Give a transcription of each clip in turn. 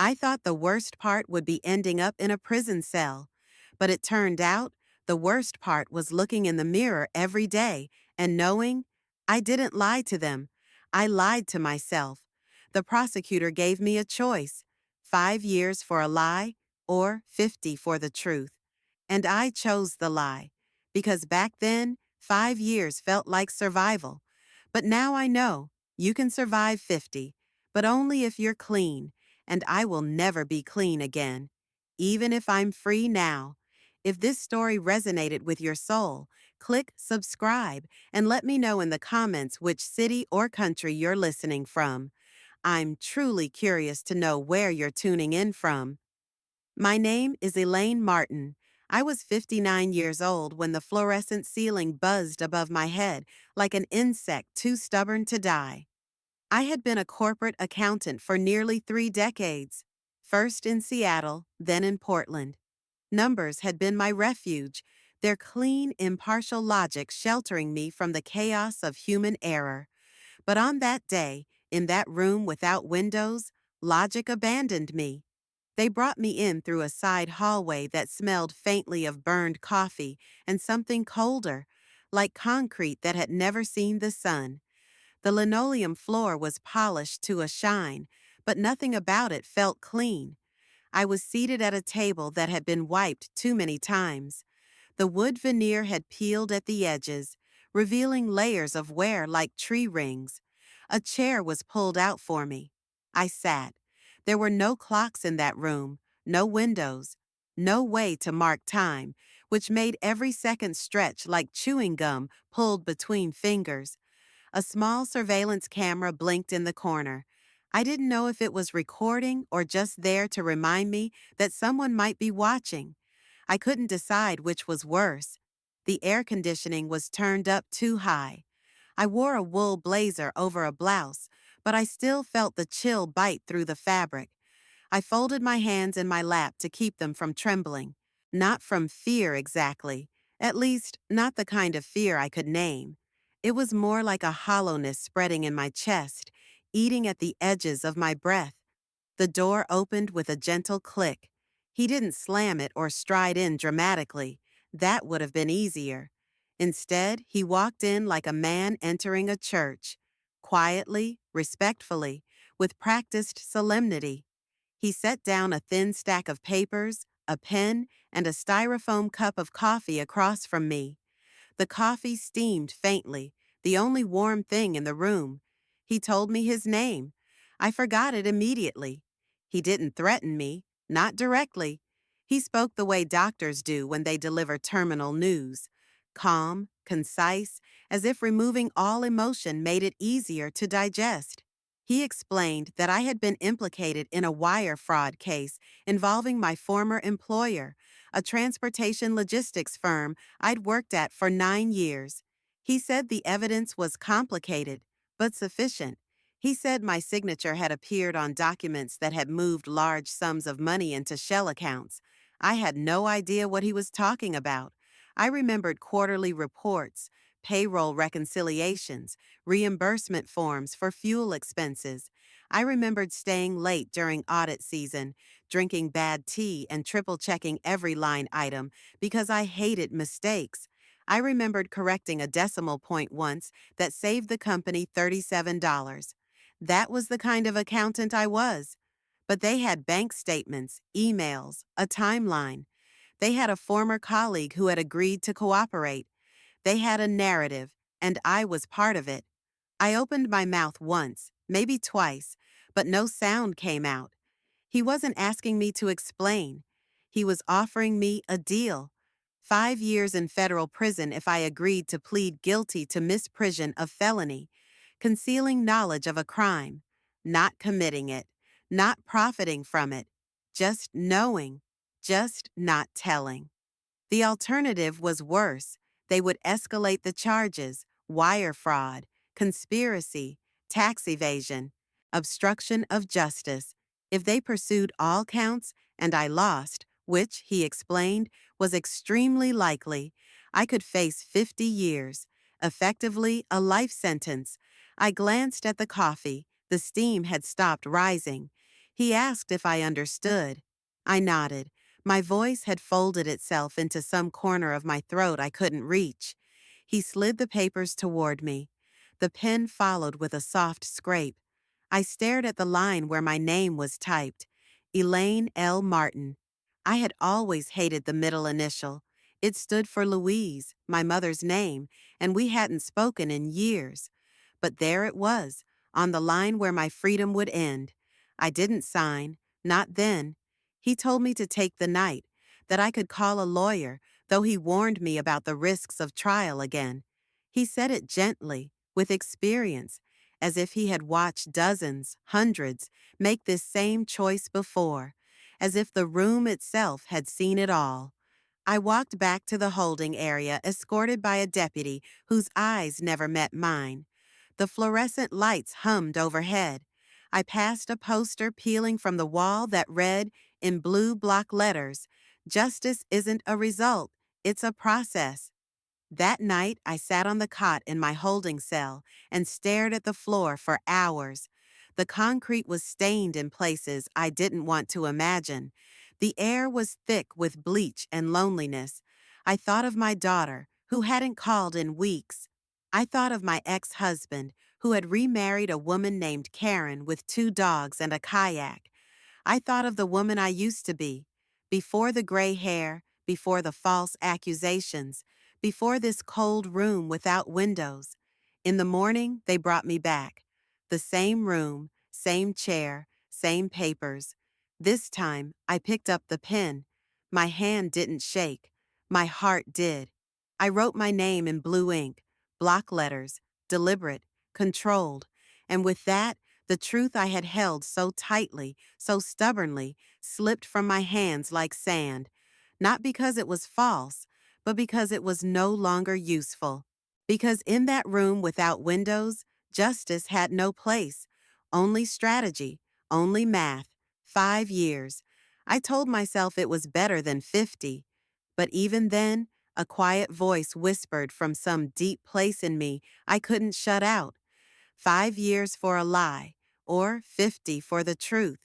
I thought the worst part would be ending up in a prison cell, but it turned out the worst part was looking in the mirror every day and knowing I didn't lie to them. I lied to myself. The prosecutor gave me a choice: 5 years for a lie or 50 for the truth. And I chose the lie, because back then, 5 years felt like survival. But now I know you can survive 50, but only if you're clean, and I will never be clean again, even if I'm free now. If this story resonated with your soul, click subscribe and let me know in the comments which city or country you're listening from. I'm truly curious to know where you're tuning in from. My name is Elaine Martin. I was 59 years old when the fluorescent ceiling buzzed above my head like an insect too stubborn to die. I had been a corporate accountant for nearly 3 decades, first in Seattle, then in Portland. Numbers had been my refuge, their clean, impartial logic sheltering me from the chaos of human error. But on that day, in that room without windows, logic abandoned me. They brought me in through a side hallway that smelled faintly of burned coffee and something colder, like concrete that had never seen the sun. The linoleum floor was polished to a shine, but nothing about it felt clean. I was seated at a table that had been wiped too many times. The wood veneer had peeled at the edges, revealing layers of wear like tree rings. A chair was pulled out for me. I sat. There were no clocks in that room, no windows, no way to mark time, which made every second stretch like chewing gum pulled between fingers. A small surveillance camera blinked in the corner. I didn't know if it was recording or just there to remind me that someone might be watching. I couldn't decide which was worse. The air conditioning was turned up too high. I wore a wool blazer over a blouse, but I still felt the chill bite through the fabric. I folded my hands in my lap to keep them from trembling. Not from fear exactly, at least not the kind of fear I could name. It was more like a hollowness spreading in my chest, eating at the edges of my breath. The door opened with a gentle click. He didn't slam it or stride in dramatically. That would have been easier. Instead, he walked in like a man entering a church, quietly, respectfully, with practiced solemnity. He set down a thin stack of papers, a pen, and a styrofoam cup of coffee across from me. The coffee steamed faintly, the only warm thing in the room. He told me his name. I forgot it immediately. He didn't threaten me, not directly. He spoke the way doctors do when they deliver terminal news. Calm, concise, as if removing all emotion made it easier to digest. He explained that I had been implicated in a wire fraud case involving my former employer, a transportation logistics firm I'd worked at for 9 years. He said the evidence was complicated, but sufficient. He said my signature had appeared on documents that had moved large sums of money into shell accounts. I had no idea what he was talking about. I remembered quarterly reports, payroll reconciliations, reimbursement forms for fuel expenses. I remembered staying late during audit season, drinking bad tea and triple-checking every line item because I hated mistakes. I remembered correcting a decimal point once that saved the company $37. That was the kind of accountant I was. But they had bank statements, emails, a timeline. They had a former colleague who had agreed to cooperate. They had a narrative, and I was part of it. I opened my mouth once, maybe twice, but no sound came out. He wasn't asking me to explain. He was offering me a deal. 5 years in federal prison if I agreed to plead guilty to misprision of felony, concealing knowledge of a crime, not committing it, not profiting from it, just knowing, just not telling. The alternative was worse. They would escalate the charges: wire fraud, conspiracy, tax evasion, obstruction of justice. If they pursued all counts and I lost, which, he explained, was extremely likely, I could face 50 years, effectively a life sentence. I glanced at the coffee. The steam had stopped rising. He asked if I understood. I nodded. My voice had folded itself into some corner of my throat I couldn't reach. He slid the papers toward me. The pen followed with a soft scrape. I stared at the line where my name was typed. Elaine L. Martin. I had always hated the middle initial. It stood for Louise, my mother's name, and we hadn't spoken in years. But there it was, on the line where my freedom would end. I didn't sign, not then. He told me to take the night, that I could call a lawyer, though he warned me about the risks of trial again. He said it gently, with experience, as if he had watched dozens, hundreds, make this same choice before, as if the room itself had seen it all. I walked back to the holding area, escorted by a deputy whose eyes never met mine. The fluorescent lights hummed overhead. I passed a poster peeling from the wall that read, in blue block letters, "Justice isn't a result, it's a process." That night, I sat on the cot in my holding cell and stared at the floor for hours. The concrete was stained in places I didn't want to imagine. The air was thick with bleach and loneliness. I thought of my daughter, who hadn't called in weeks. I thought of my ex-husband, who had remarried a woman named Karen with 2 dogs and a kayak. I thought of the woman I used to be, before the gray hair, before the false accusations, before this cold room without windows. In the morning, they brought me back. The same room, same chair, same papers. This time, I picked up the pen. My hand didn't shake. My heart did. I wrote my name in blue ink, block letters, deliberate, controlled, and with that, the truth I had held so tightly, so stubbornly, slipped from my hands like sand, not because it was false, but because it was no longer useful. Because in that room without windows, justice had no place, only strategy, only math, 5 years. I told myself it was better than 50. But even then, a quiet voice whispered from some deep place in me I couldn't shut out. 5 years for a lie, or 50 for the truth.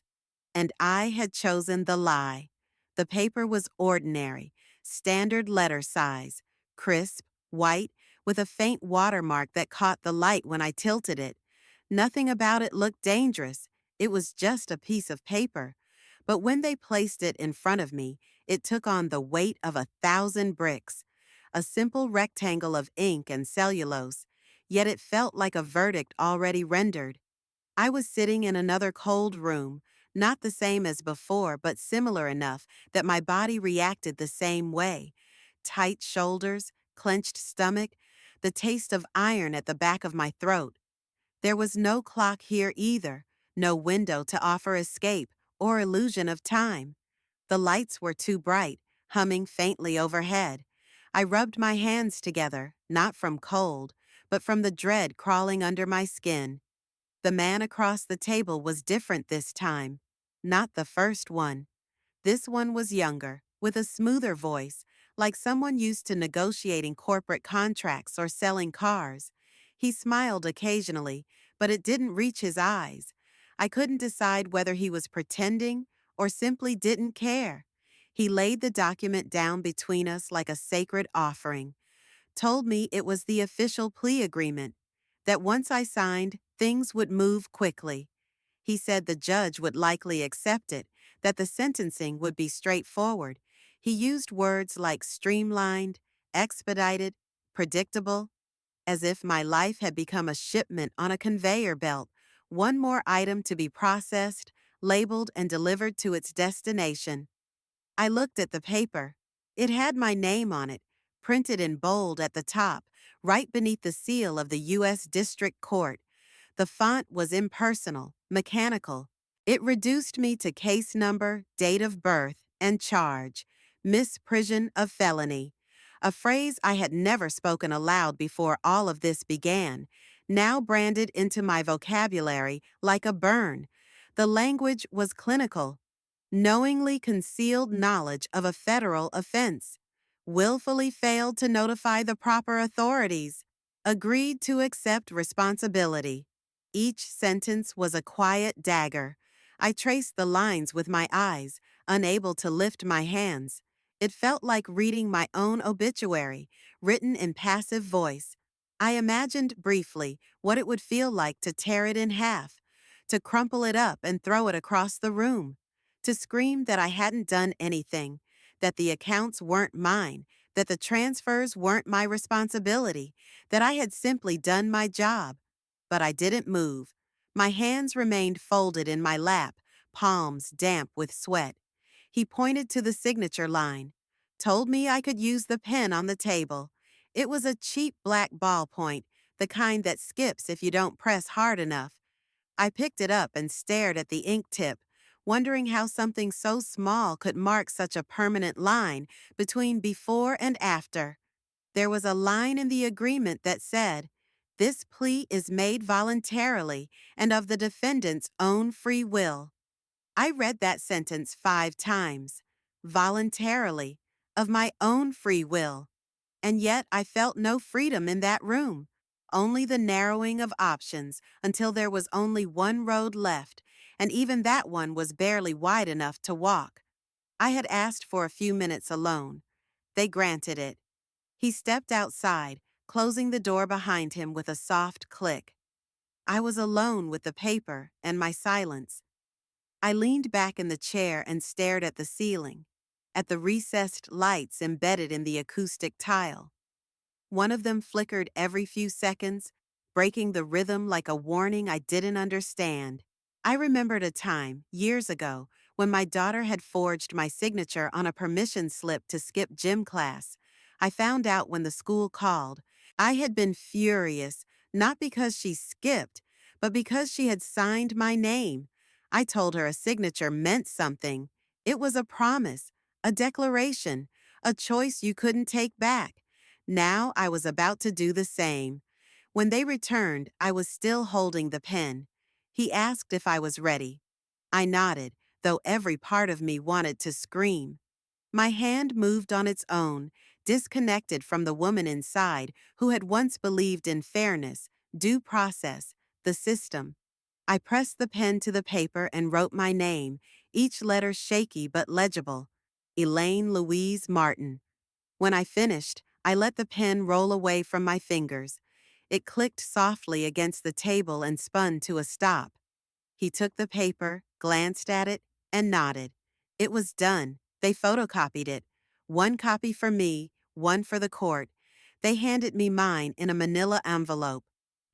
And I had chosen the lie. The paper was ordinary, standard letter size, crisp, white, with a faint watermark that caught the light when I tilted it. Nothing about it looked dangerous. It was just a piece of paper. But when they placed it in front of me, it took on the weight of 1,000 bricks. A simple rectangle of ink and cellulose, yet it felt like a verdict already rendered. I was sitting in another cold room, not the same as before, but similar enough that my body reacted the same way. Tight shoulders, clenched stomach, the taste of iron at the back of my throat. There was no clock here either, no window to offer escape or illusion of time. The lights were too bright, humming faintly overhead. I rubbed my hands together, not from cold, but from the dread crawling under my skin. The man across the table was different this time. Not the first one. This one was younger, with a smoother voice, like someone used to negotiating corporate contracts or selling cars. He smiled occasionally, but it didn't reach his eyes. I couldn't decide whether he was pretending or simply didn't care. He laid the document down between us like a sacred offering, told me it was the official plea agreement, that once I signed, things would move quickly. He said the judge would likely accept it, that the sentencing would be straightforward. He used words like streamlined, expedited, predictable, as if my life had become a shipment on a conveyor belt, one more item to be processed, labeled, and delivered to its destination. I looked at the paper. It had my name on it, printed in bold at the top, right beneath the seal of the U.S. District Court. The font was impersonal, mechanical. It reduced me to case number, date of birth, and charge, misprision of felony. A phrase I had never spoken aloud before all of this began, now branded into my vocabulary like a burn. The language was clinical. Knowingly concealed knowledge of a federal offense. Willfully failed to notify the proper authorities. Agreed to accept responsibility. Each sentence was a quiet dagger. I traced the lines with my eyes, unable to lift my hands. It felt like reading my own obituary, written in passive voice. I imagined briefly what it would feel like to tear it in half, to crumple it up and throw it across the room, to scream that I hadn't done anything, that the accounts weren't mine, that the transfers weren't my responsibility, that I had simply done my job. But I didn't move. My hands remained folded in my lap, palms damp with sweat. He pointed to the signature line, told me I could use the pen on the table. It was a cheap black ballpoint, the kind that skips if you don't press hard enough. I picked it up and stared at the ink tip, wondering how something so small could mark such a permanent line between before and after. There was a line in the agreement that said, "This plea is made voluntarily and of the defendant's own free will." I read that sentence 5 times. Voluntarily, of my own free will. And yet I felt no freedom in that room, only the narrowing of options until there was only one road left, and even that one was barely wide enough to walk. I had asked for a few minutes alone. They granted it. He stepped outside, closing the door behind him with a soft click. I was alone with the paper and my silence. I leaned back in the chair and stared at the ceiling, at the recessed lights embedded in the acoustic tile. One of them flickered every few seconds, breaking the rhythm like a warning I didn't understand. I remembered a time, years ago, when my daughter had forged my signature on a permission slip to skip gym class. I found out when the school called. I had been furious, not because she skipped, but because she had signed my name. I told her a signature meant something. It was a promise, a declaration, a choice you couldn't take back. Now I was about to do the same. When they returned, I was still holding the pen. He asked if I was ready. I nodded, though every part of me wanted to scream. My hand moved on its own, disconnected from the woman inside who had once believed in fairness, due process, the system. I pressed the pen to the paper and wrote my name, each letter shaky but legible. Elaine Louise Martin. When I finished, I let the pen roll away from my fingers. It clicked softly against the table and spun to a stop. He took the paper, glanced at it, and nodded. It was done. They photocopied it. One copy for me, one for the court. They handed me mine in a manila envelope.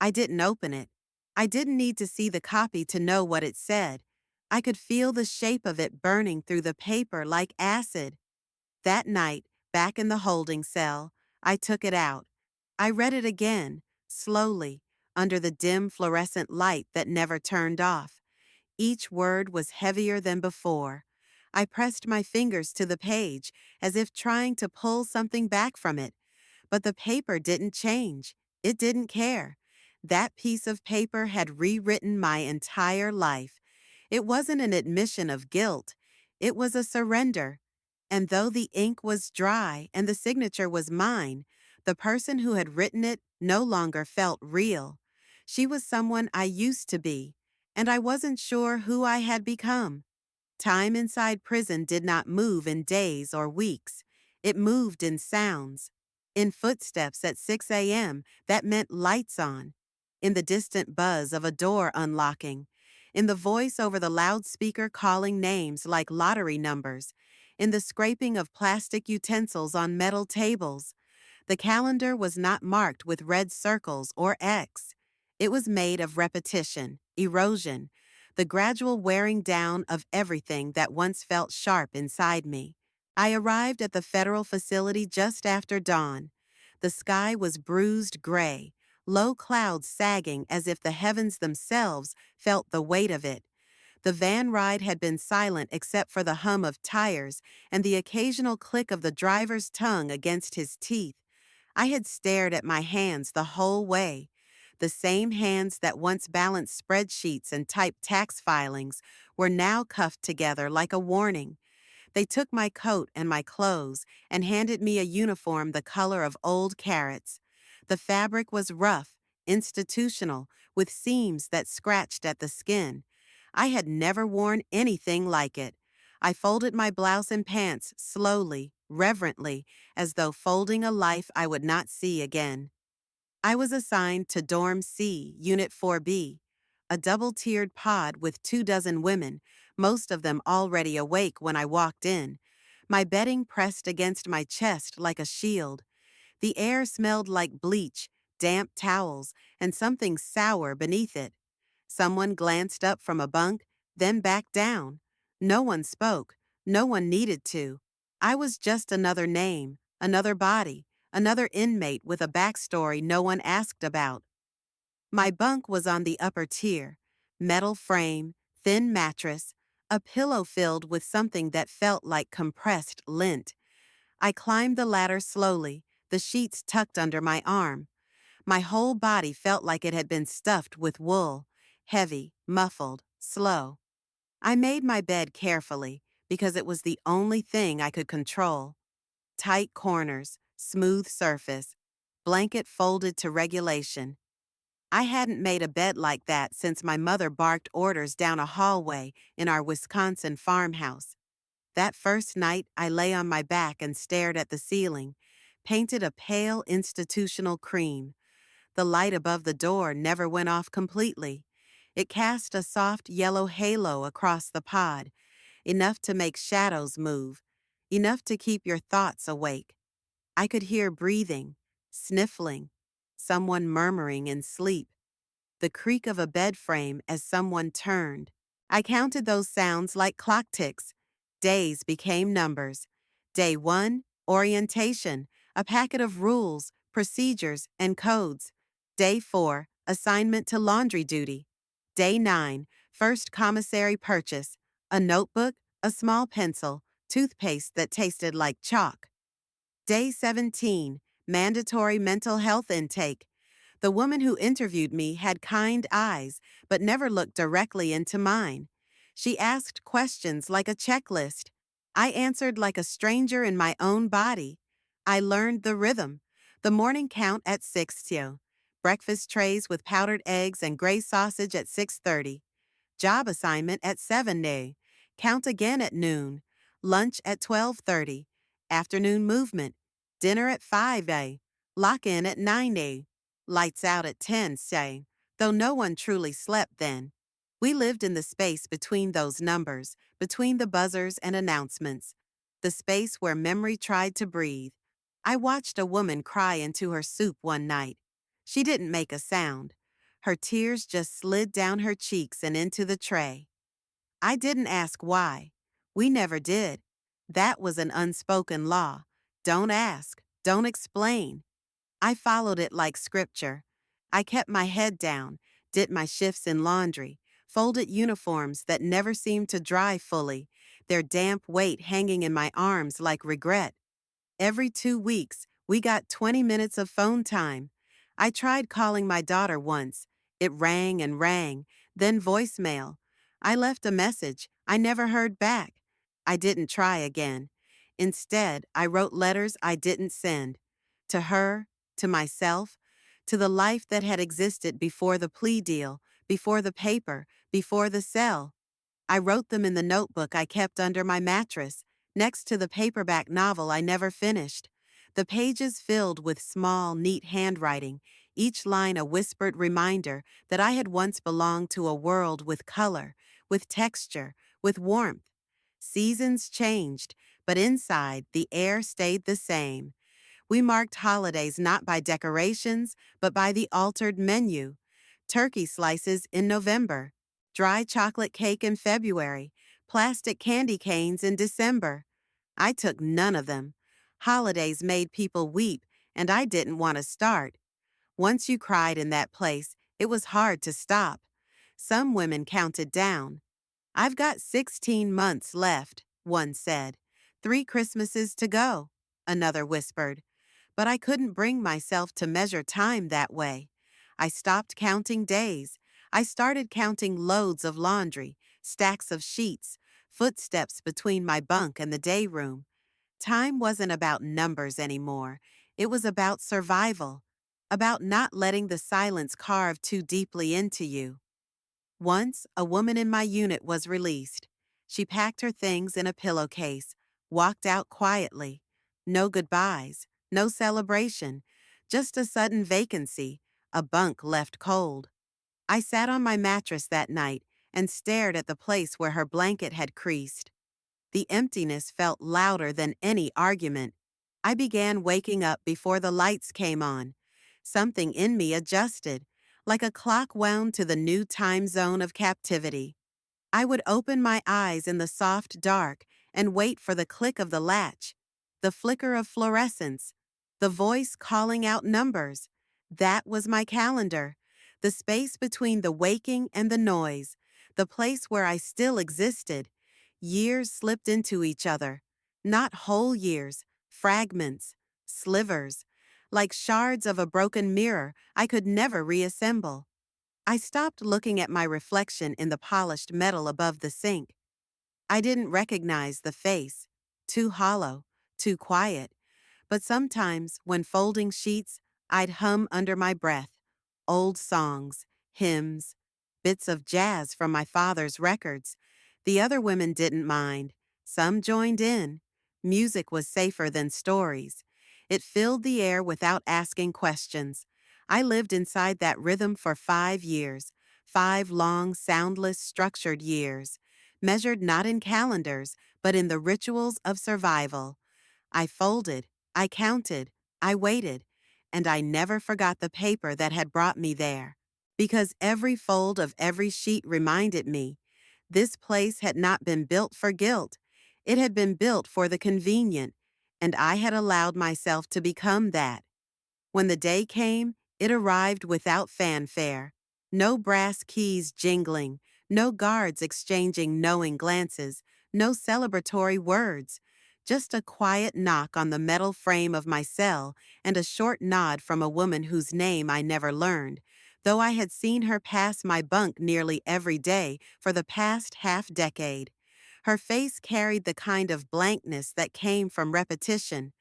I didn't open it. I didn't need to see the copy to know what it said. I could feel the shape of it burning through the paper like acid. That night, back in the holding cell, I took it out. I read it again, slowly, under the dim fluorescent light that never turned off. Each word was heavier than before. I pressed my fingers to the page, as if trying to pull something back from it. But the paper didn't change. It didn't care. That piece of paper had rewritten my entire life. It wasn't an admission of guilt. It was a surrender. And though the ink was dry and the signature was mine, the person who had written it no longer felt real. She was someone I used to be, and I wasn't sure who I had become. Time inside prison did not move in days or weeks. It moved in sounds. In footsteps at 6 a.m. that meant lights on. In the distant buzz of a door unlocking. In the voice over the loudspeaker calling names like lottery numbers. In the scraping of plastic utensils on metal tables. The calendar was not marked with red circles or X. It was made of repetition, erosion, the gradual wearing down of everything that once felt sharp inside me. I arrived at the federal facility just after dawn. The sky was bruised gray, low clouds sagging as if the heavens themselves felt the weight of it. The van ride had been silent except for the hum of tires and the occasional click of the driver's tongue against his teeth. I had stared at my hands the whole way. The same hands that once balanced spreadsheets and typed tax filings were now cuffed together like a warning. They took my coat and my clothes and handed me a uniform the color of old carrots. The fabric was rough, institutional, with seams that scratched at the skin. I had never worn anything like it. I folded my blouse and pants slowly, reverently, as though folding a life I would not see again. I was assigned to Dorm C, Unit 4B, a double-tiered pod with 24 women, most of them already awake when I walked in. My bedding pressed against my chest like a shield. The air smelled like bleach, damp towels, and something sour beneath it. Someone glanced up from a bunk, then back down. No one spoke. No one needed to. I was just another name, another body, another inmate with a backstory no one asked about. My bunk was on the upper tier. Metal frame, thin mattress, a pillow filled with something that felt like compressed lint. I climbed the ladder slowly, the sheets tucked under my arm. My whole body felt like it had been stuffed with wool, heavy, muffled, slow. I made my bed carefully because it was the only thing I could control. Tight corners, smooth surface, blanket folded to regulation. I hadn't made a bed like that since my mother barked orders down a hallway in our Wisconsin farmhouse. That first night, I lay on my back and stared at the ceiling, painted a pale institutional cream. The light above the door never went off completely. It cast a soft yellow halo across the pod, enough to make shadows move, enough to keep your thoughts awake. I could hear breathing, sniffling, someone murmuring in sleep, the creak of a bed frame as someone turned. I counted those sounds like clock ticks. Days became numbers. Day 1, orientation, a packet of rules, procedures, and codes. Day 4, assignment to laundry duty. Day 9, first commissary purchase, a notebook, a small pencil, toothpaste that tasted like chalk. Day 17, mandatory mental health intake. The woman who interviewed me had kind eyes, but never looked directly into mine. She asked questions like a checklist. I answered like a stranger in my own body. I learned the rhythm. The morning count at 6 yo. Breakfast trays with powdered eggs and gray sausage at 6:30. Job assignment at 7 day. Count again at noon. Lunch at 12:30. Afternoon movement. Dinner at 5 a. Lock in at 9 a. Lights out at 10 say, though no one truly slept then. We lived in the space between those numbers, between the buzzers and announcements, the space where memory tried to breathe. I watched a woman cry into her soup one night. She didn't make a sound. Her tears just slid down her cheeks and into the tray. I didn't ask why. We never did. That was an unspoken law. Don't ask. Don't explain. I followed it like scripture. I kept my head down, did my shifts in laundry, folded uniforms that never seemed to dry fully, their damp weight hanging in my arms like regret. Every 2 weeks, we got 20 minutes of phone time. I tried calling my daughter once. It rang and rang, then voicemail. I left a message. I never heard back. I didn't try again. Instead, I wrote letters I didn't send. To her, to myself, to the life that had existed before the plea deal, before the paper, before the cell. I wrote them in the notebook I kept under my mattress, next to the paperback novel I never finished. The pages filled with small, neat handwriting, each line a whispered reminder that I had once belonged to a world with color, with texture, with warmth. Seasons changed, but inside, the air stayed the same. We marked holidays not by decorations, but by the altered menu. Turkey slices in November, dry chocolate cake in February, plastic candy canes in December. I took none of them. Holidays made people weep, and I didn't want to start. Once you cried in that place, it was hard to stop. Some women counted down. I've got 16 months left, one said. 3 Christmases to go, another whispered. But I couldn't bring myself to measure time that way. I stopped counting days. I started counting loads of laundry, stacks of sheets, footsteps between my bunk and the day room. Time wasn't about numbers anymore. It was about survival, about not letting the silence carve too deeply into you. Once, a woman in my unit was released. She packed her things in a pillowcase, walked out quietly. No goodbyes, no celebration, just a sudden vacancy, a bunk left cold. I sat on my mattress that night and stared at the place where her blanket had creased. The emptiness felt louder than any argument. I began waking up before the lights came on. Something in me adjusted, like a clock wound to the new time zone of captivity. I would open my eyes in the soft dark and wait for the click of the latch, the flicker of fluorescence, the voice calling out numbers. That was my calendar, the space between the waking and the noise, the place where I still existed. Years slipped into each other, not whole years, fragments, slivers, like shards of a broken mirror I could never reassemble. I stopped looking at my reflection in the polished metal above the sink. I didn't recognize the face, too hollow, too quiet. But sometimes, when folding sheets, I'd hum under my breath old songs, hymns, bits of jazz from my father's records. The other women didn't mind. Some joined in. Music was safer than stories. It filled the air without asking questions. I lived inside that rhythm for 5 years, 5 long, soundless, structured years, measured not in calendars, but in the rituals of survival. I folded, I counted, I waited, and I never forgot the paper that had brought me there. Because every fold of every sheet reminded me, this place had not been built for guilt. It had been built for the convenient, and I had allowed myself to become that. When the day came, it arrived without fanfare. No brass keys jingling, no guards exchanging knowing glances, no celebratory words. Just a quiet knock on the metal frame of my cell and a short nod from a woman whose name I never learned, though I had seen her pass my bunk nearly every day for the past half-decade. Her face carried the kind of blankness that came from repetition.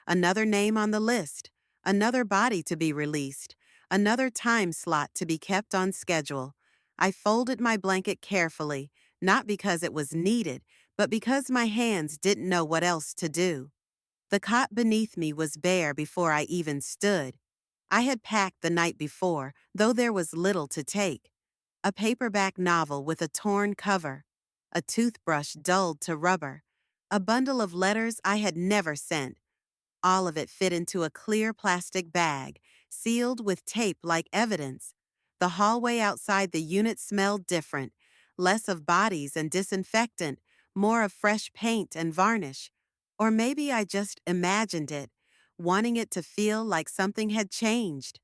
Another name on the list, another body to be released, another time slot to be kept on schedule. I folded my blanket carefully, not because it was needed, but because my hands didn't know what else to do. The cot beneath me was bare before I even stood. I had packed the night before, though there was little to take. A paperback novel with a torn cover, a toothbrush dulled to rubber, a bundle of letters I had never sent. All of it fit into a clear plastic bag, sealed with tape like evidence. The hallway outside the unit smelled different, less of bodies and disinfectant, more of fresh paint and varnish. Or maybe I just imagined it, wanting it to feel like something had changed.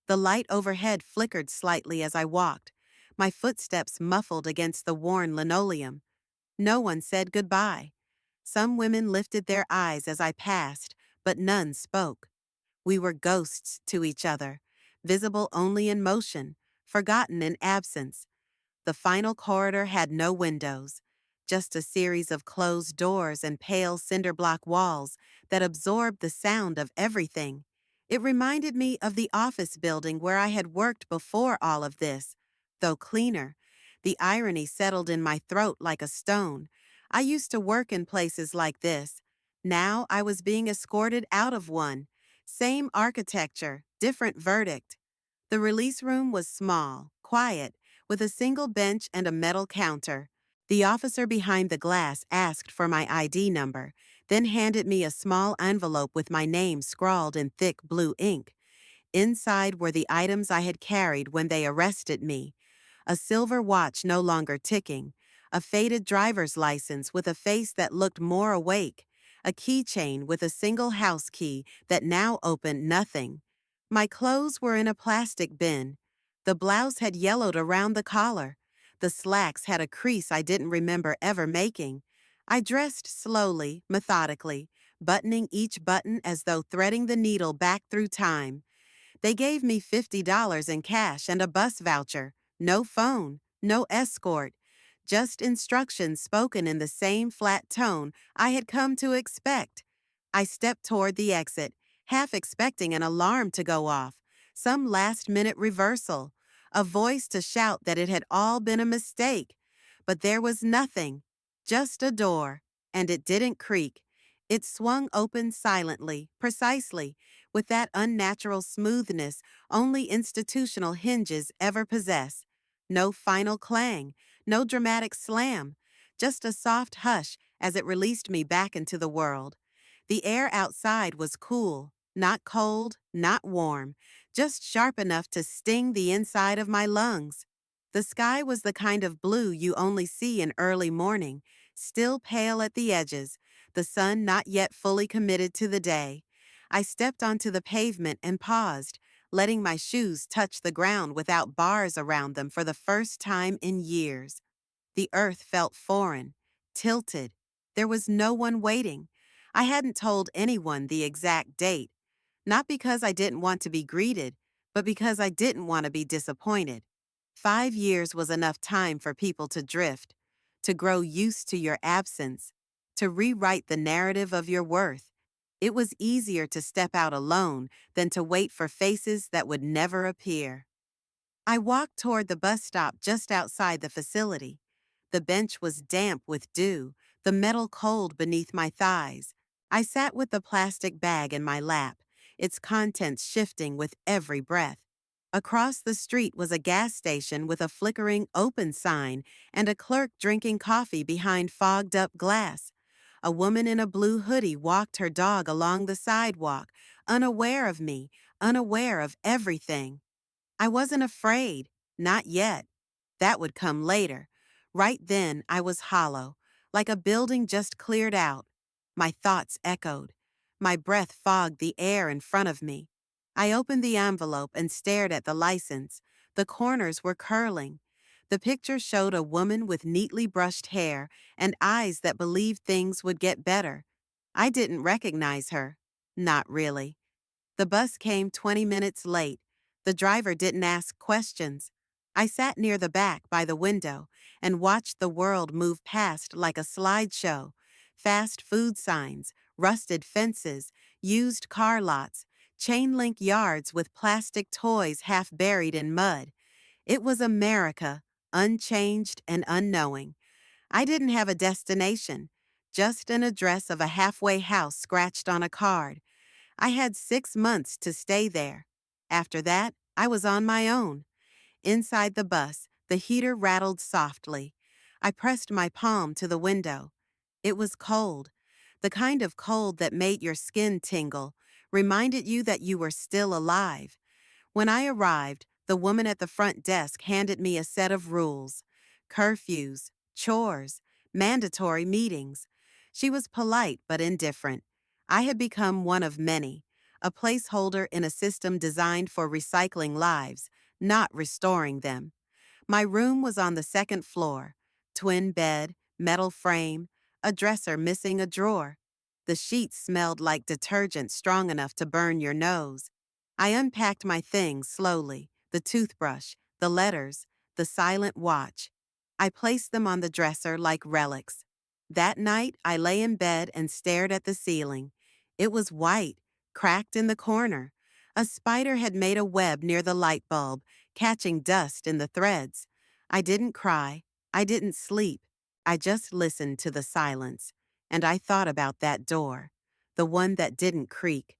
The light overhead flickered slightly as I walked, my footsteps muffled against the worn linoleum. No one said goodbye. Some women lifted their eyes as I passed, but none spoke. We were ghosts to each other, visible only in motion, forgotten in absence. The final corridor had no windows, just a series of closed doors and pale cinder block walls that absorbed the sound of everything. It reminded me of the office building where I had worked before all of this, though cleaner. The irony settled in my throat like a stone. I used to work in places like this. Now I was being escorted out of one. Same architecture, different verdict. The release room was small, quiet, with a single bench and a metal counter. The officer behind the glass asked for my ID number, then handed me a small envelope with my name scrawled in thick blue ink. Inside were the items I had carried when they arrested me. A silver watch no longer ticking, a faded driver's license with a face that looked more awake, a keychain with a single house key that now opened nothing. My clothes were in a plastic bin. The blouse had yellowed around the collar. The slacks had a crease I didn't remember ever making. I dressed slowly, methodically, buttoning each button as though threading the needle back through time. They gave me $50 in cash and a bus voucher. No phone, no escort. Just instructions spoken in the same flat tone I had come to expect. I stepped toward the exit, half expecting an alarm to go off, some last-minute reversal. a voice to shout that it had all been a mistake. But there was nothing, just a door, and it didn't creak. It swung open silently, precisely, with that unnatural smoothness only institutional hinges ever possess. No final clang, no dramatic slam, just a soft hush as it released me back into the world. The air outside was cool, not cold, not warm, just sharp enough to sting the inside of my lungs. The sky was the kind of blue you only see in early morning, still pale at the edges, the sun not yet fully committed to the day. I stepped onto the pavement and paused, letting my shoes touch the ground without bars around them for the first time in years. The earth felt foreign, tilted. There was no one waiting. I hadn't told anyone the exact date, not because I didn't want to be greeted, but because I didn't want to be disappointed. 5 years was enough time for people to drift, to grow used to your absence, to rewrite the narrative of your worth. It was easier to step out alone than to wait for faces that would never appear. I walked toward the bus stop just outside the facility. The bench was damp with dew, the metal cold beneath my thighs. I sat with the plastic bag in my lap, its contents shifting with every breath. Across the street was a gas station with a flickering open sign and a clerk drinking coffee behind fogged up glass. A woman in a blue hoodie walked her dog along the sidewalk, unaware of me, unaware of everything. I wasn't afraid, not yet. That would come later. Right then, I was hollow, like a building just cleared out. My thoughts echoed. My breath fogged the air in front of me. I opened the envelope and stared at the license. The corners were curling. The picture showed a woman with neatly brushed hair and eyes that believed things would get better. I didn't recognize her. Not really. The bus came 20 minutes late. The driver didn't ask questions. I sat near the back by the window and watched the world move past like a slideshow. Fast food signs, rusted fences, used car lots, chain link yards with plastic toys half buried in mud. It was America, unchanged and unknowing. I didn't have a destination, just an address of a halfway house scratched on a card. I had 6 months to stay there. After that, I was on my own. Inside the bus, the heater rattled softly. I pressed my palm to the window. It was cold, the kind of cold that made your skin tingle, reminded you that you were still alive. When I arrived, the woman at the front desk handed me a set of rules: curfews, chores, mandatory meetings. She was polite but indifferent. I had become one of many, a placeholder in a system designed for recycling lives, not restoring them. My room was on the second floor. Twin bed, metal frame, a dresser missing a drawer. The sheets smelled like detergent strong enough to burn your nose. I unpacked my things slowly: the toothbrush, the letters, the silent watch. I placed them on the dresser like relics. That night, I lay in bed and stared at the ceiling. It was white, cracked in the corner. A spider had made a web near the light bulb, catching dust in the threads. I didn't cry. I didn't sleep. I just listened to the silence. And I thought about that door, the one that didn't creak,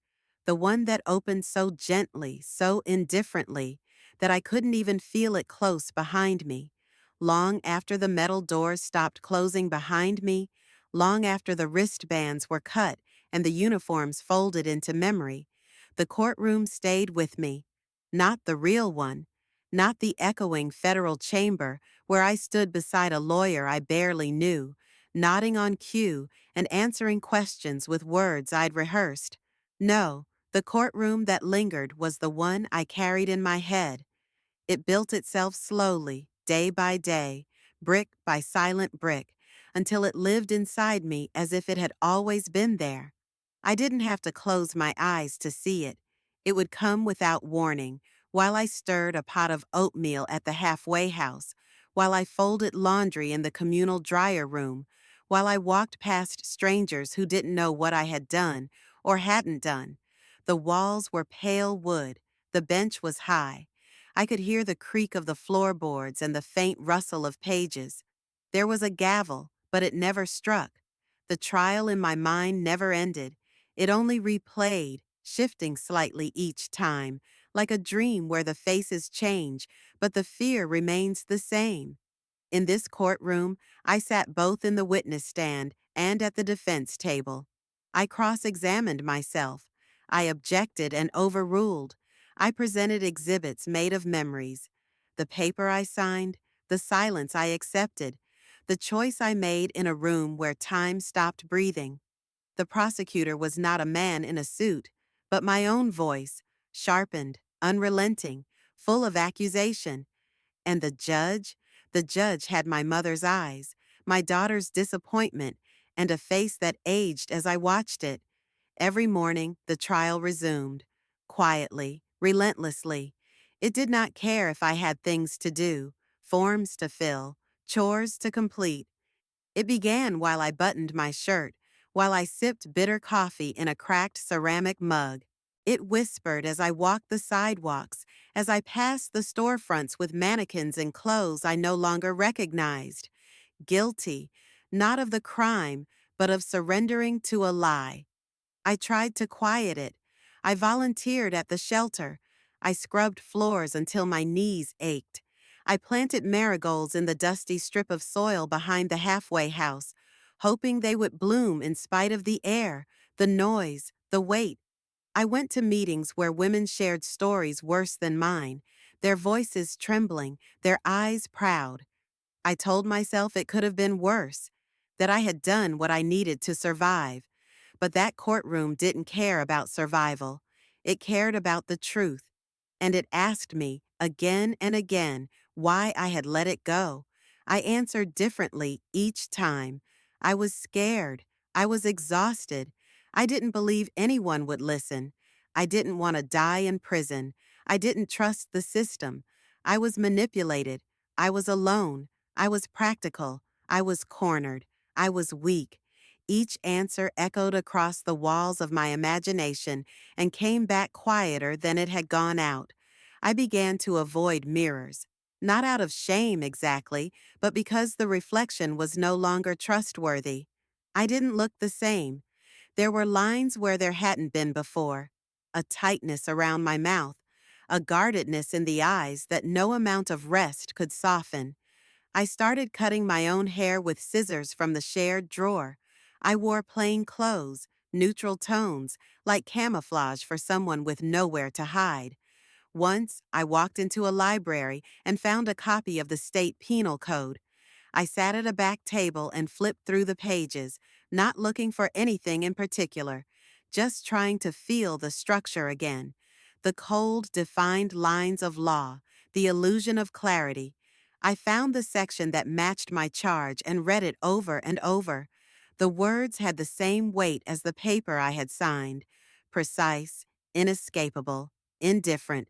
the one that opened so gently, so indifferently, that I couldn't even feel it close behind me. Long after the metal doors stopped closing behind me, long after the wristbands were cut and the uniforms folded into memory, the courtroom stayed with me. Not the real one, not the echoing federal chamber where I stood beside a lawyer I barely knew, nodding on cue and answering questions with words I'd rehearsed. No, the courtroom that lingered was the one I carried in my head. It built itself slowly, day by day, brick by silent brick, until it lived inside me as if it had always been there. I didn't have to close my eyes to see it. It would come without warning, while I stirred a pot of oatmeal at the halfway house, while I folded laundry in the communal dryer room, while I walked past strangers who didn't know what I had done or hadn't done. The walls were pale wood. The bench was high. I could hear the creak of the floorboards and the faint rustle of pages. There was a gavel, but it never struck. The trial in my mind never ended. It only replayed, shifting slightly each time, like a dream where the faces change, but the fear remains the same. In this courtroom, I sat both in the witness stand and at the defense table. I cross-examined myself. I objected and overruled. I presented exhibits made of memories. The paper I signed, the silence I accepted, the choice I made in a room where time stopped breathing. The prosecutor was not a man in a suit, but my own voice, sharpened, unrelenting, full of accusation. And the judge? The judge had my mother's eyes, my daughter's disappointment, and a face that aged as I watched it. Every morning, the trial resumed, quietly, relentlessly. It did not care if I had things to do, forms to fill, chores to complete. It began while I buttoned my shirt, while I sipped bitter coffee in a cracked ceramic mug. It whispered as I walked the sidewalks, as I passed the storefronts with mannequins and clothes I no longer recognized. Guilty, not of the crime, but of surrendering to a lie. I tried to quiet it. I volunteered at the shelter. I scrubbed floors until my knees ached. I planted marigolds in the dusty strip of soil behind the halfway house, hoping they would bloom in spite of the air, the noise, the weight. I went to meetings where women shared stories worse than mine, their voices trembling, their eyes proud. I told myself it could have been worse, that I had done what I needed to survive. But that courtroom didn't care about survival. It cared about the truth. And it asked me, again and again, why I had let it go. I answered differently each time. I was scared. I was exhausted. I didn't believe anyone would listen. I didn't want to die in prison. I didn't trust the system. I was manipulated. I was alone. I was practical. I was cornered. I was weak. Each answer echoed across the walls of my imagination and came back quieter than it had gone out. I began to avoid mirrors, not out of shame exactly, but because the reflection was no longer trustworthy. I didn't look the same. There were lines where there hadn't been before, a tightness around my mouth, a guardedness in the eyes that no amount of rest could soften. I started cutting my own hair with scissors from the shared drawer. I wore plain clothes, neutral tones, like camouflage for someone with nowhere to hide. Once, I walked into a library and found a copy of the state penal code. I sat at a back table and flipped through the pages, not looking for anything in particular, just trying to feel the structure again. The cold, defined lines of law, the illusion of clarity. I found the section that matched my charge and read it over and over. The words had the same weight as the paper I had signed. Precise, inescapable, indifferent.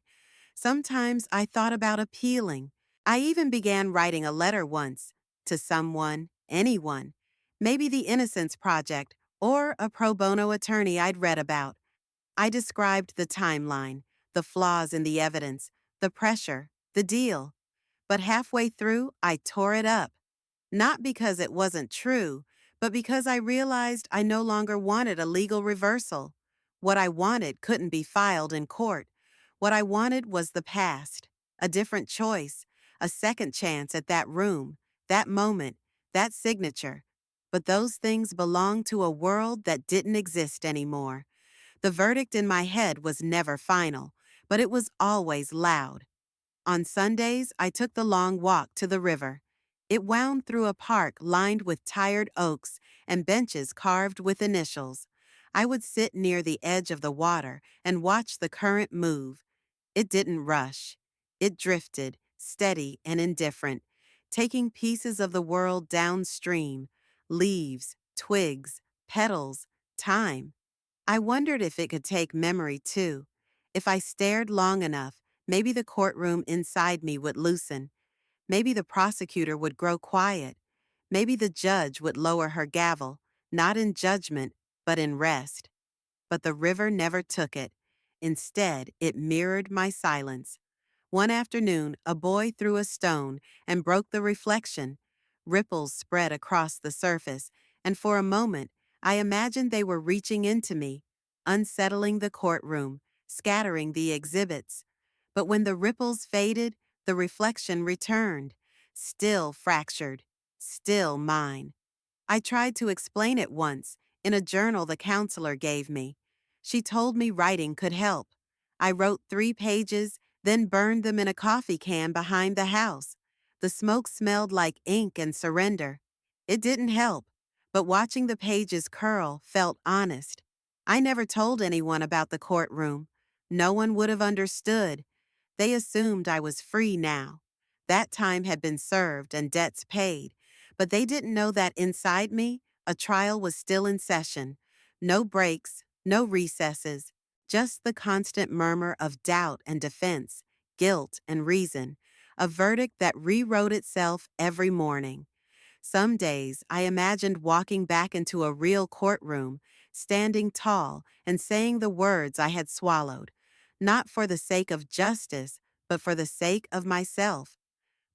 Sometimes I thought about appealing. I even began writing a letter once to someone, anyone, maybe the Innocence Project or a pro bono attorney I'd read about. I described the timeline, the flaws in the evidence, the pressure, the deal. But halfway through, I tore it up. Not because it wasn't true, but because I realized I no longer wanted a legal reversal. What I wanted couldn't be filed in court. What I wanted was the past, a different choice, a second chance at that room, that moment, that signature. But those things belonged to a world that didn't exist anymore. The verdict in my head was never final, but it was always loud. On Sundays, I took the long walk to the river. It wound through a park lined with tired oaks and benches carved with initials. I would sit near the edge of the water and watch the current move. It didn't rush. It drifted, steady and indifferent, taking pieces of the world downstream, leaves, twigs, petals, time. I wondered if it could take memory too. If I stared long enough, maybe the courtroom inside me would loosen. Maybe the prosecutor would grow quiet. Maybe the judge would lower her gavel, not in judgment, but in rest. But the river never took it. Instead, it mirrored my silence. One afternoon, a boy threw a stone and broke the reflection. Ripples spread across the surface, and for a moment, I imagined they were reaching into me, unsettling the courtroom, scattering the exhibits. But when the ripples faded, the reflection returned, still fractured, still mine. I tried to explain it once, in a journal the counselor gave me. She told me writing could help. I wrote 3 pages, then burned them in a coffee can behind the house. The smoke smelled like ink and surrender. It didn't help, but watching the pages curl felt honest. I never told anyone about the courtroom. No one would have understood. They assumed I was free now. That time had been served and debts paid, but they didn't know that inside me, a trial was still in session. No breaks, no recesses, just the constant murmur of doubt and defense, guilt and reason, a verdict that rewrote itself every morning. Some days I imagined walking back into a real courtroom, standing tall and saying the words I had swallowed, not for the sake of justice, but for the sake of myself.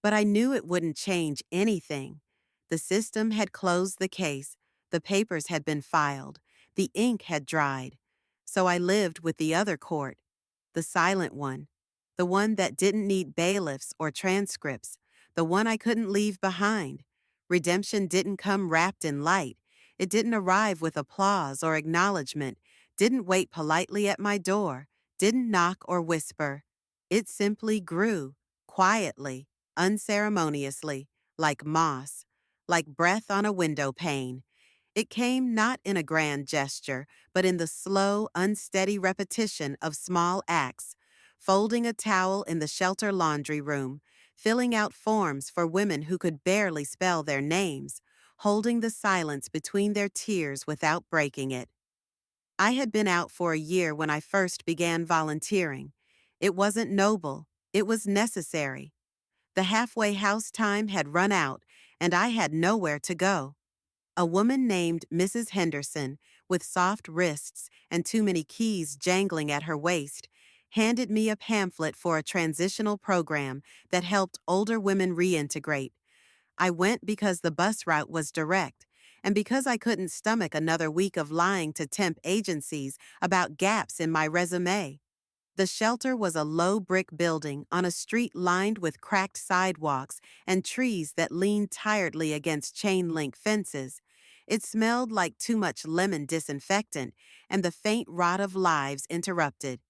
But I knew it wouldn't change anything. The system had closed the case, the papers had been filed, the ink had dried. So I lived with the other court, the silent one, the one that didn't need bailiffs or transcripts, the one I couldn't leave behind. Redemption didn't come wrapped in light. It didn't arrive with applause or acknowledgement, didn't wait politely at my door, didn't knock or whisper. It simply grew, quietly, unceremoniously, like moss, like breath on a window pane. It came not in a grand gesture, but in the slow, unsteady repetition of small acts, folding a towel in the shelter laundry room, filling out forms for women who could barely spell their names, holding the silence between their tears without breaking it. I had been out for a year when I first began volunteering. It wasn't noble, it was necessary. The halfway house time had run out, and I had nowhere to go. A woman named Mrs. Henderson, with soft wrists and too many keys jangling at her waist, handed me a pamphlet for a transitional program that helped older women reintegrate. I went because the bus route was direct, and because I couldn't stomach another week of lying to temp agencies about gaps in my resume. The shelter was a low brick building on a street lined with cracked sidewalks and trees that leaned tiredly against chain link fences. It smelled like too much lemon disinfectant, and the faint rot of lives interrupted.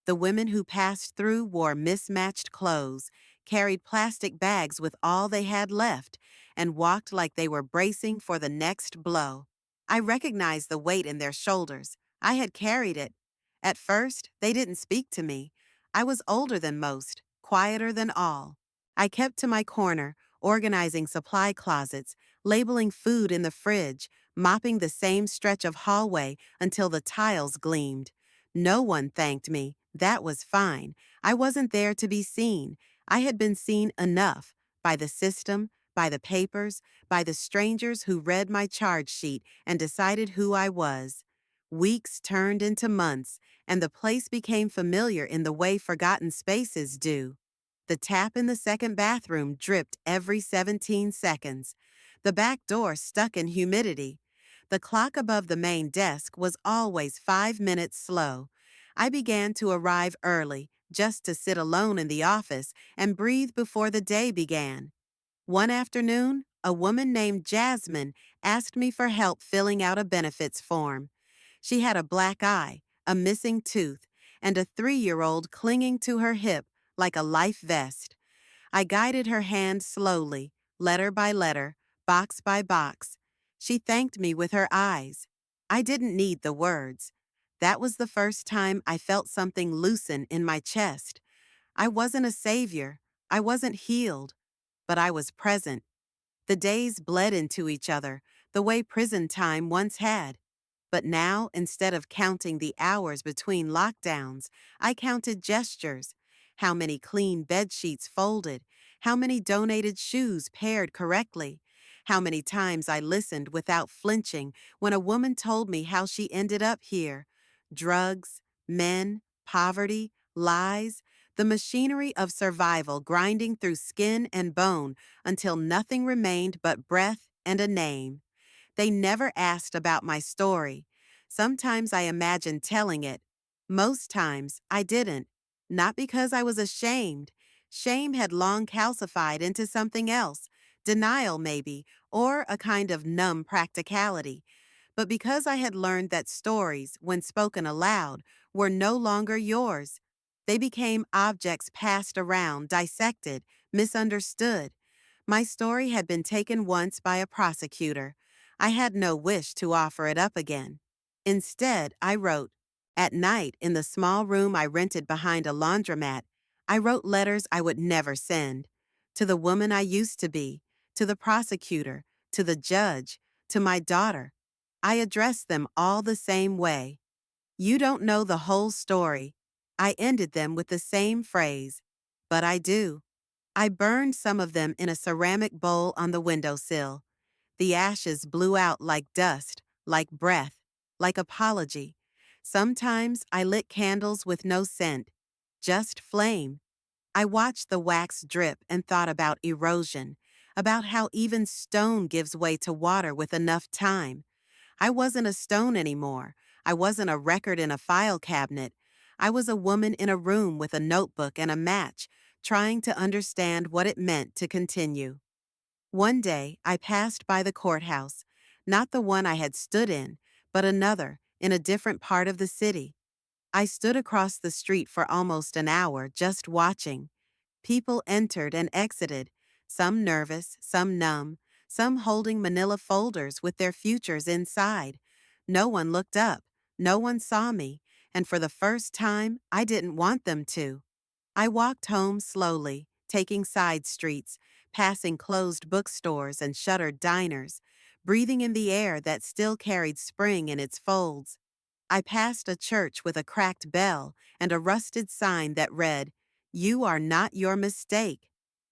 The women who passed through wore mismatched clothes, carried plastic bags with all they had left, and walked like they were bracing for the next blow. I recognized the weight in their shoulders. I had carried it. At first, they didn't speak to me. I was older than most, quieter than all. I kept to my corner, organizing supply closets, labeling food in the fridge, mopping the same stretch of hallway until the tiles gleamed. No one thanked me. That was fine. I wasn't there to be seen. I had been seen enough by the system, by the papers, by the strangers who read my charge sheet and decided who I was. Weeks turned into months, and the place became familiar in the way forgotten spaces do. The tap in the second bathroom dripped every 17 seconds. The back door stuck in humidity. The clock above the main desk was always 5 minutes slow. I began to arrive early, just to sit alone in the office and breathe before the day began. One afternoon, a woman named Jasmine asked me for help filling out a benefits form. She had a black eye, a missing tooth, and a 3-year-old clinging to her hip like a life vest. I guided her hand slowly, letter by letter, box by box. She thanked me with her eyes. I didn't need the words. That was the first time I felt something loosen in my chest. I wasn't a savior. I wasn't healed. But I was present. The days bled into each other, the way prison time once had. But now, instead of counting the hours between lockdowns, I counted gestures. How many clean bed sheets folded, how many donated shoes paired correctly, how many times I listened without flinching when a woman told me how she ended up here. Drugs, men, poverty, lies. The machinery of survival grinding through skin and bone until nothing remained but breath and a name. They never asked about my story. Sometimes I imagined telling it. Most times I didn't. Not because I was ashamed. Shame had long calcified into something else, denial maybe, or a kind of numb practicality. But because I had learned that stories, when spoken aloud, were no longer yours, they became objects passed around, dissected, misunderstood. My story had been taken once by a prosecutor. I had no wish to offer it up again. Instead, I wrote. At night, in the small room I rented behind a laundromat, I wrote letters I would never send. To the woman I used to be, to the prosecutor, to the judge, to my daughter. I addressed them all the same way. You don't know the whole story. I ended them with the same phrase. But I do. I burned some of them in a ceramic bowl on the windowsill. The ashes blew out like dust, like breath, like apology. Sometimes I lit candles with no scent, just flame. I watched the wax drip and thought about erosion, about how even stone gives way to water with enough time. I wasn't a stone anymore. I wasn't a record in a file cabinet. I was a woman in a room with a notebook and a match, trying to understand what it meant to continue. One day, I passed by the courthouse, not the one I had stood in, but another, in a different part of the city. I stood across the street for almost an hour, just watching. People entered and exited, some nervous, some numb, some holding manila folders with their futures inside. No one looked up, no one saw me, and for the first time, I didn't want them to. I walked home slowly, taking side streets, passing closed bookstores and shuttered diners, breathing in the air that still carried spring in its folds. I passed a church with a cracked bell and a rusted sign that read, "You are not your mistake."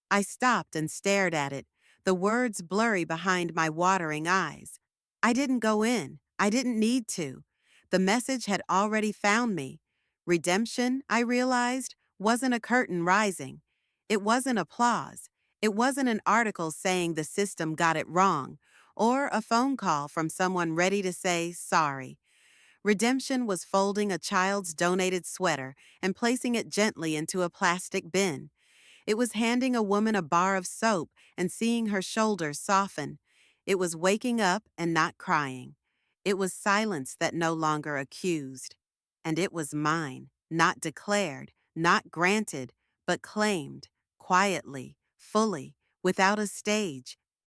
I stopped and stared at it, the words blurry behind my watering eyes. I didn't go in. I didn't need to. The message had already found me. Redemption, I realized, wasn't a curtain rising. It wasn't applause. It wasn't an article saying the system got it wrong, or a phone call from someone ready to say sorry. Redemption was folding a child's donated sweater and placing it gently into a plastic bin. It was handing a woman a bar of soap and seeing her shoulders soften. It was waking up and not crying. It was silence that no longer accused. And it was mine, not declared, not granted, but claimed, quietly, fully, without a stage.